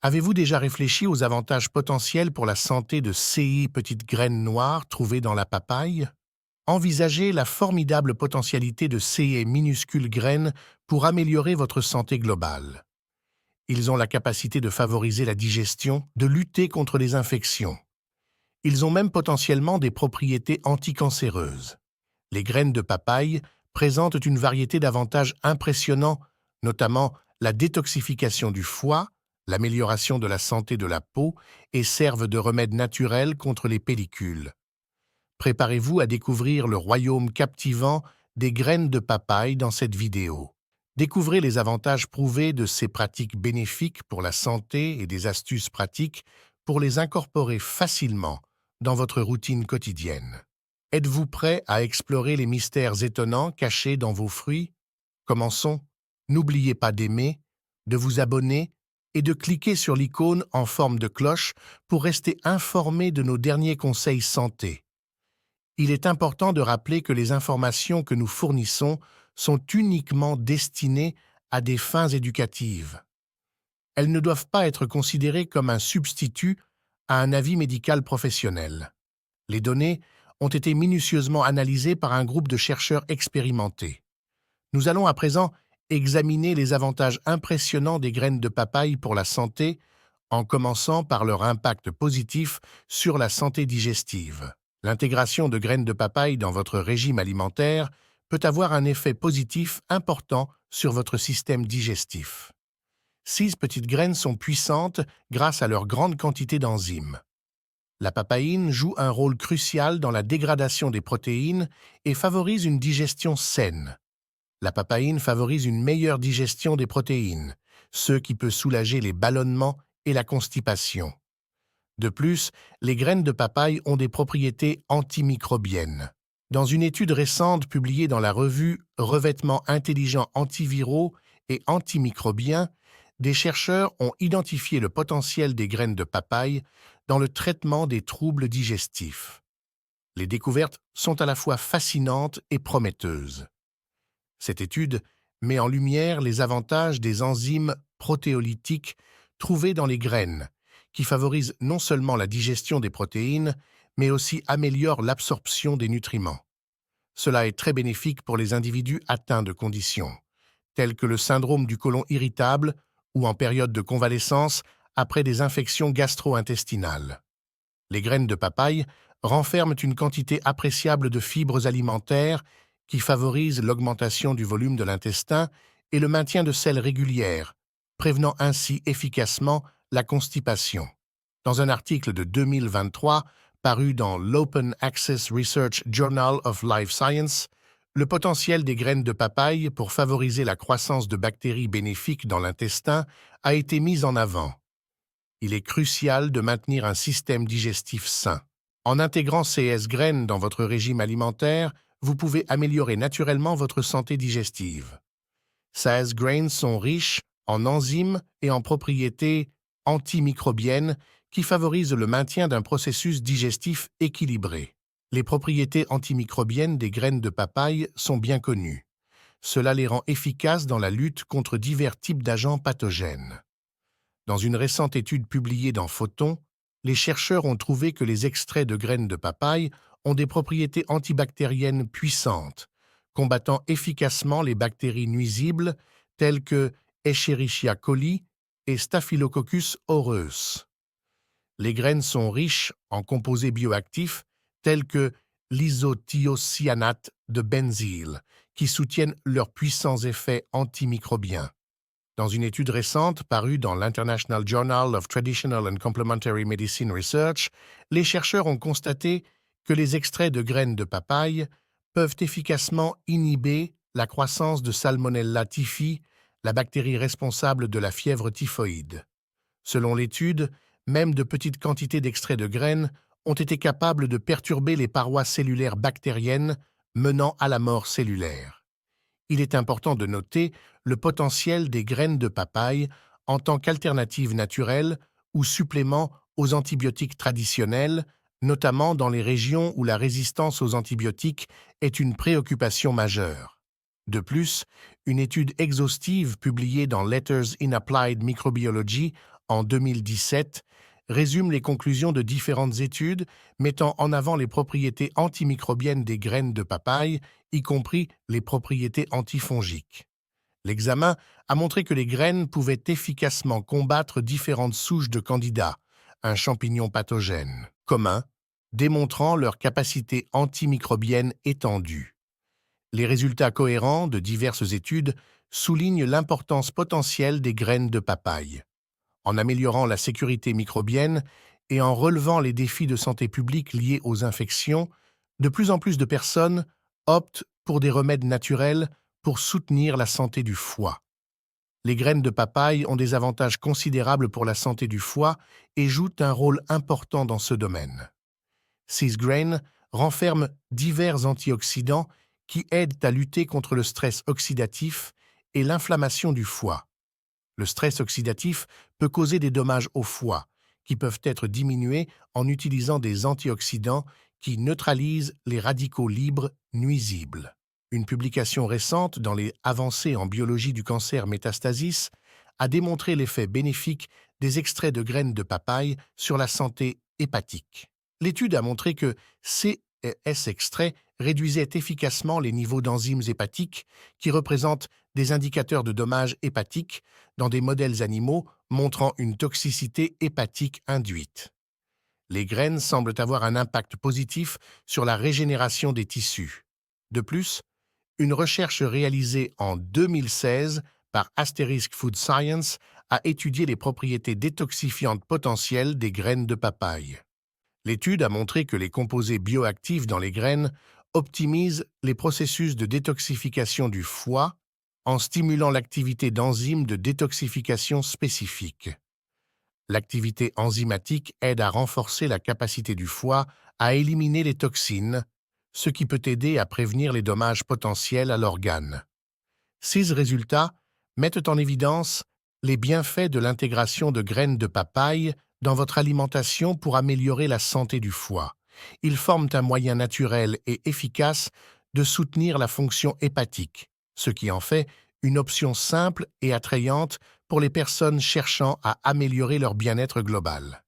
Avez-vous déjà réfléchi aux avantages potentiels pour la santé de CI petites graines noires trouvées dans la papaye? Envisagez la formidable potentialité de ces minuscules graines pour améliorer votre santé globale. Ils ont la capacité de favoriser la digestion, de lutter contre les infections. Ils ont même potentiellement des propriétés anticancéreuses. Les graines de papaye présentent une variété d'avantages impressionnants, notamment la détoxification du foie, l'amélioration de la santé de la peau et servent de remède naturel contre les pellicules. Préparez-vous à découvrir le royaume captivant des graines de papaye dans cette vidéo. Découvrez les avantages prouvés de ces pratiques bénéfiques pour la santé et des astuces pratiques pour les incorporer facilement dans votre routine quotidienne. Êtes-vous prêt à explorer les mystères étonnants cachés dans vos fruits? Commençons. N'oubliez pas d'aimer, de vous abonner et de cliquer sur l'icône en forme de cloche pour rester informé de nos derniers conseils santé. Il est important de rappeler que les informations que nous fournissons sont uniquement destinées à des fins éducatives. Elles ne doivent pas être considérées comme un substitut à un avis médical professionnel. Les données ont été minutieusement analysées par un groupe de chercheurs expérimentés. Nous allons à présent examiner les avantages impressionnants des graines de papaye pour la santé, en commençant par leur impact positif sur la santé digestive. L'intégration de graines de papaye dans votre régime alimentaire peut avoir un effet positif important sur votre système digestif. 6 petites graines sont puissantes grâce à leur grande quantité d'enzymes. La papaïne joue un rôle crucial dans la dégradation des protéines et favorise une digestion saine. La papaïne favorise une meilleure digestion des protéines, ce qui peut soulager les ballonnements et la constipation. De plus, les graines de papaye ont des propriétés antimicrobiennes. Dans une étude récente publiée dans la revue Revêtements intelligents antiviraux et antimicrobiens, des chercheurs ont identifié le potentiel des graines de papaye dans le traitement des troubles digestifs. Les découvertes sont à la fois fascinantes et prometteuses. Cette étude met en lumière les avantages des enzymes protéolytiques trouvées dans les graines, qui favorisent non seulement la digestion des protéines, mais aussi améliorent l'absorption des nutriments. Cela est très bénéfique pour les individus atteints de conditions, telles que le syndrome du côlon irritable ou en période de convalescence après des infections gastro-intestinales. Les graines de papaye renferment une quantité appréciable de fibres alimentaires qui favorisent l'augmentation du volume de l'intestin et le maintien de sels régulières, prévenant ainsi efficacement la constipation. Dans un article de 2023 paru dans l'Open Access Research Journal of Life Science, le potentiel des graines de papaye pour favoriser la croissance de bactéries bénéfiques dans l'intestin a été mis en avant. Il est crucial de maintenir un système digestif sain. En intégrant ces graines dans votre régime alimentaire, vous pouvez améliorer naturellement votre santé digestive. Ces graines sont riches en enzymes et en propriétés antimicrobiennes qui favorisent le maintien d'un processus digestif équilibré. Les propriétés antimicrobiennes des graines de papaye sont bien connues. Cela les rend efficaces dans la lutte contre divers types d'agents pathogènes. Dans une récente étude publiée dans Photon, les chercheurs ont trouvé que les extraits de graines de papaye ont des propriétés antibactériennes puissantes, combattant efficacement les bactéries nuisibles telles que Escherichia coli et Staphylococcus aureus. Les graines sont riches en composés bioactifs tels que l'isothiocyanate de benzyle, qui soutiennent leurs puissants effets antimicrobiens. Dans une étude récente parue dans l'International Journal of Traditional and Complementary Medicine Research, les chercheurs ont constaté que les extraits de graines de papaye peuvent efficacement inhiber la croissance de Salmonella typhi, la bactérie responsable de la fièvre typhoïde. Selon l'étude, même de petites quantités d'extraits de graines ont été capables de perturber les parois cellulaires bactériennes, menant à la mort cellulaire. Il est important de noter le potentiel des graines de papaye en tant qu'alternative naturelle ou supplément aux antibiotiques traditionnels, notamment dans les régions où la résistance aux antibiotiques est une préoccupation majeure. De plus, une étude exhaustive publiée dans Letters in Applied Microbiology en 2017, résume les conclusions de différentes études mettant en avant les propriétés antimicrobiennes des graines de papaye, y compris les propriétés antifongiques. L'examen a montré que les graines pouvaient efficacement combattre différentes souches de Candida, un champignon pathogène commun, démontrant leur capacité antimicrobienne étendue. Les résultats cohérents de diverses études soulignent l'importance potentielle des graines de papaye. En améliorant la sécurité microbienne et en relevant les défis de santé publique liés aux infections, de plus en plus de personnes optent pour des remèdes naturels pour soutenir la santé du foie. Les graines de papaye ont des avantages considérables pour la santé du foie et jouent un rôle important dans ce domaine. Grain renferme divers antioxydants qui aident à lutter contre le stress oxydatif et l'inflammation du foie. Le stress oxydatif peut causer des dommages au foie, qui peuvent être diminués en utilisant des antioxydants qui neutralisent les radicaux libres nuisibles. Une publication récente dans les Avancées en biologie du cancer métastasis a démontré l'effet bénéfique des extraits de graines de papaye sur la santé hépatique. L'étude a montré que ces extraits réduisaient efficacement les niveaux d'enzymes hépatiques qui représentent des indicateurs de dommages hépatiques dans des modèles animaux montrant une toxicité hépatique induite. Les graines semblent avoir un impact positif sur la régénération des tissus. De plus, une recherche réalisée en 2016 par Asterisk Food Science a étudié les propriétés détoxifiantes potentielles des graines de papaye. L'étude a montré que les composés bioactifs dans les graines optimisent les processus de détoxification du foie en stimulant l'activité d'enzymes de détoxification spécifiques. L'activité enzymatique aide à renforcer la capacité du foie à éliminer les toxines, ce qui peut aider à prévenir les dommages potentiels à l'organe. Ces résultats mettent en évidence les bienfaits de l'intégration de graines de papaye dans votre alimentation pour améliorer la santé du foie. Ils forment un moyen naturel et efficace de soutenir la fonction hépatique, ce qui en fait une option simple et attrayante pour les personnes cherchant à améliorer leur bien-être global.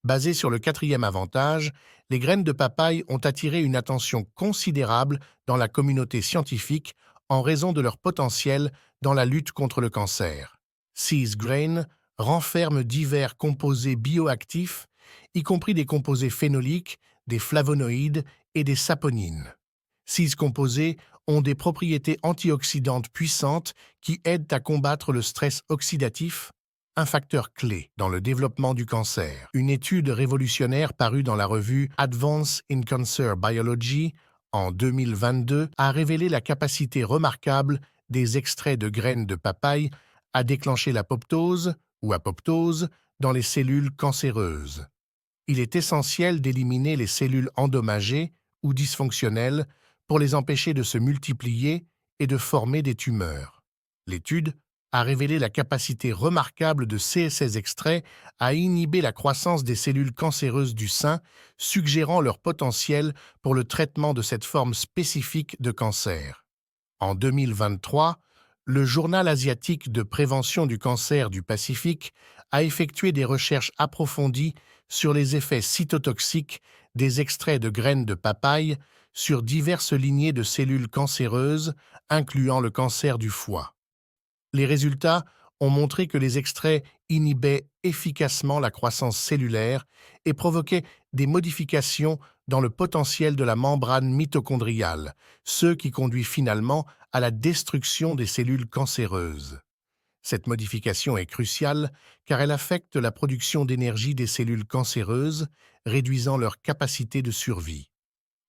Basé sur le quatrième avantage, les graines de papaye ont attiré une attention considérable dans la communauté scientifique en raison de leur potentiel dans la lutte contre le cancer. Grain renferme divers composés bioactifs, y compris des composés phénoliques, des flavonoïdes et des saponines. Ces composés ont des propriétés antioxydantes puissantes qui aident à combattre le stress oxydatif, un facteur clé dans le développement du cancer. Une étude révolutionnaire parue dans la revue Advance in Cancer Biology en 2022 a révélé la capacité remarquable des extraits de graines de papaye à déclencher l'apoptose ou apoptose dans les cellules cancéreuses. Il est essentiel d'éliminer les cellules endommagées ou dysfonctionnelles pour les empêcher de se multiplier et de former des tumeurs. L'étude a révélé la capacité remarquable de ces extraits à inhiber la croissance des cellules cancéreuses du sein, suggérant leur potentiel pour le traitement de cette forme spécifique de cancer. En 2023, le Journal asiatique de prévention du cancer du Pacifique a effectué des recherches approfondies sur les effets cytotoxiques des extraits de graines de papaye sur diverses lignées de cellules cancéreuses, incluant le cancer du foie. Les résultats ont montré que les extraits inhibaient efficacement la croissance cellulaire et provoquaient des modifications dans le potentiel de la membrane mitochondriale, ce qui conduit finalement à la destruction des cellules cancéreuses. Cette modification est cruciale car elle affecte la production d'énergie des cellules cancéreuses, réduisant leur capacité de survie.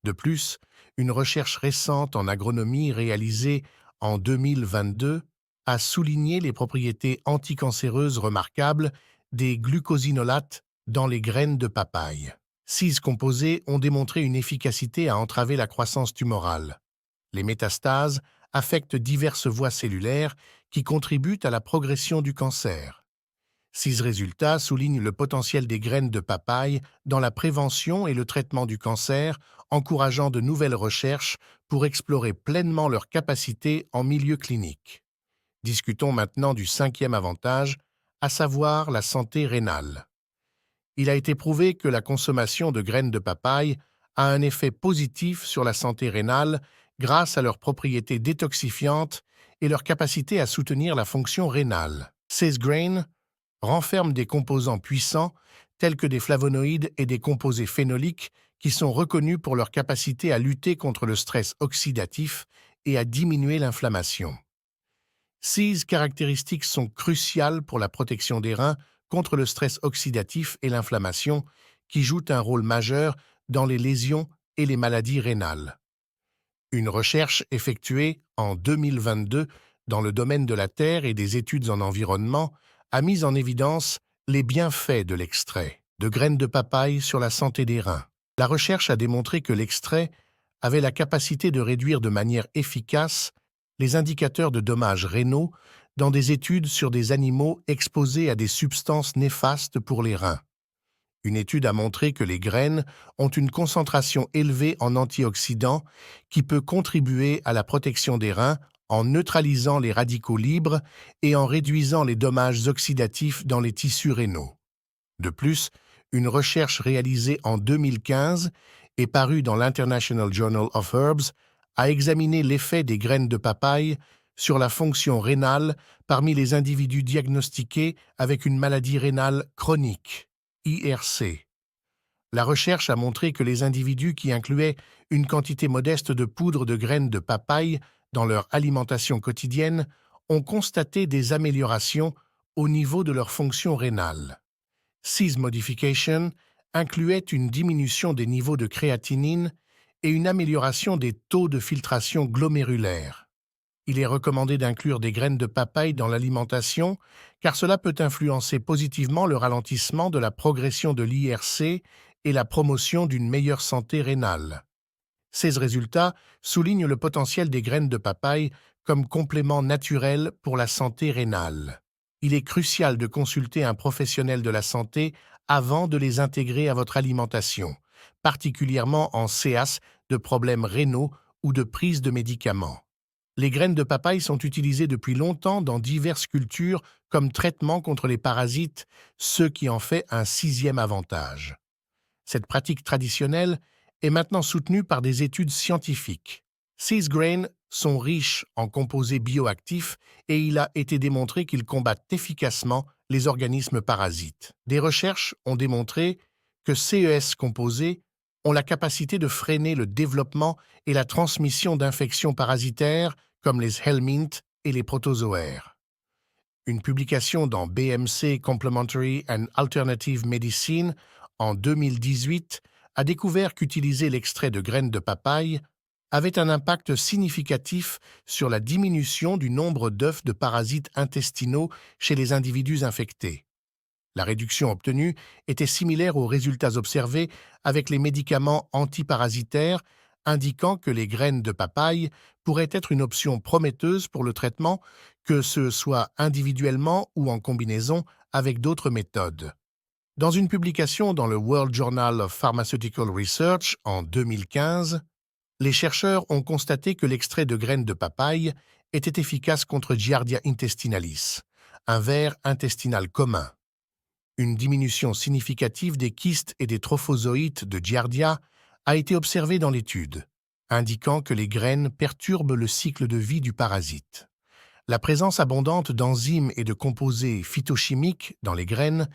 De plus, une recherche récente en agronomie réalisée en 2022 a souligné les propriétés anticancéreuses remarquables des glucosinolates dans les graines de papaye. 6 composés ont démontré une efficacité à entraver la croissance tumorale. Les métastases affectent diverses voies cellulaires qui contribuent à la progression du cancer. 6 résultats soulignent le potentiel des graines de papaye dans la prévention et le traitement du cancer, encourageant de nouvelles recherches pour explorer pleinement leurs capacités en milieu clinique. Discutons maintenant du 5e avantage, à savoir la santé rénale. Il a été prouvé que la consommation de graines de papaye a un effet positif sur la santé rénale grâce à leurs propriétés détoxifiantes et leur capacité à soutenir la fonction rénale. Ces graines renferment des composants puissants tels que des flavonoïdes et des composés phénoliques qui sont reconnus pour leur capacité à lutter contre le stress oxydatif et à diminuer l'inflammation. Ces caractéristiques sont cruciales pour la protection des reins contre le stress oxydatif et l'inflammation, qui jouent un rôle majeur dans les lésions et les maladies rénales. Une recherche effectuée en 2022 dans le domaine de la terre et des études en environnement a mis en évidence les bienfaits de l'extrait de graines de papaye sur la santé des reins. La recherche a démontré que l'extrait avait la capacité de réduire de manière efficace les indicateurs de dommages rénaux dans des études sur des animaux exposés à des substances néfastes pour les reins. Une étude a montré que les graines ont une concentration élevée en antioxydants qui peut contribuer à la protection des reins en neutralisant les radicaux libres et en réduisant les dommages oxydatifs dans les tissus rénaux. De plus, une recherche réalisée en 2015 et parue dans l'International Journal of Herbs a examiné l'effet des graines de papaye sur la fonction rénale parmi les individus diagnostiqués avec une maladie rénale chronique, IRC. La recherche a montré que les individus qui incluaient une quantité modeste de poudre de graines de papaye dans leur alimentation quotidienne ont constaté des améliorations au niveau de leur fonction rénale. Ces modifications incluaient une diminution des niveaux de créatinine et une amélioration des taux de filtration glomérulaire. Il est recommandé d'inclure des graines de papaye dans l'alimentation car cela peut influencer positivement le ralentissement de la progression de l'IRC et la promotion d'une meilleure santé rénale. Ces résultats soulignent le potentiel des graines de papaye comme complément naturel pour la santé rénale. Il est crucial de consulter un professionnel de la santé avant de les intégrer à votre alimentation, particulièrement en cas de problèmes rénaux ou de prise de médicaments. Les graines de papaye sont utilisées depuis longtemps dans diverses cultures comme traitement contre les parasites, ce qui en fait un sixième avantage. Cette pratique traditionnelle est maintenant soutenue par des études scientifiques. Ces graines sont riches en composés bioactifs et il a été démontré qu'ils combattent efficacement les organismes parasites. Des recherches ont démontré que ces composés ont la capacité de freiner le développement et la transmission d'infections parasitaires comme les helminths et les protozoaires. Une publication dans BMC Complementary and Alternative Medicine en 2018 a découvert qu'utiliser l'extrait de graines de papaye avait un impact significatif sur la diminution du nombre d'œufs de parasites intestinaux chez les individus infectés. La réduction obtenue était similaire aux résultats observés avec les médicaments antiparasitaires, indiquant que les graines de papaye pourraient être une option prometteuse pour le traitement, que ce soit individuellement ou en combinaison avec d'autres méthodes. Dans une publication dans le World Journal of Pharmaceutical Research en 2015, les chercheurs ont constaté que l'extrait de graines de papaye était efficace contre Giardia intestinalis, un ver intestinal commun. Une diminution significative des kystes et des trophozoïtes de Giardia a été observée dans l'étude, indiquant que les graines perturbent le cycle de vie du parasite. La présence abondante d'enzymes et de composés phytochimiques dans les graines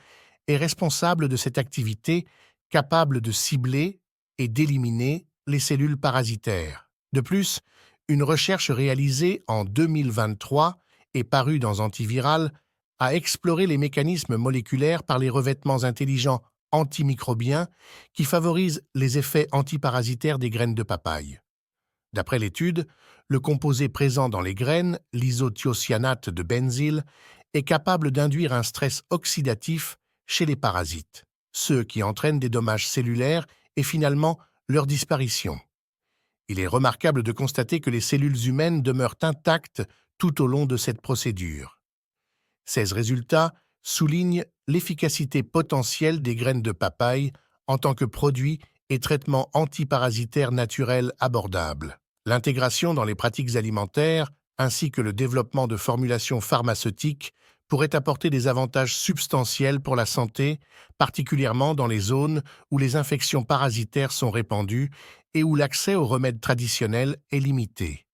est responsable de cette activité capable de cibler et d'éliminer les cellules parasitaires. De plus, une recherche réalisée en 2023 et parue dans Antiviral a exploré les mécanismes moléculaires par les revêtements intelligents antimicrobiens qui favorisent les effets antiparasitaires des graines de papaye. D'après l'étude, le composé présent dans les graines, l'isothiocyanate de benzyle, est capable d'induire un stress oxydatif chez les parasites, ce qui entraîne des dommages cellulaires et finalement leur disparition. Il est remarquable de constater que les cellules humaines demeurent intactes tout au long de cette procédure. Ces résultats soulignent l'efficacité potentielle des graines de papaye en tant que produit et traitement antiparasitaire naturel abordable. L'intégration dans les pratiques alimentaires ainsi que le développement de formulations pharmaceutiques pourrait apporter des avantages substantiels pour la santé, particulièrement dans les zones où les infections parasitaires sont répandues et où l'accès aux remèdes traditionnels est limité.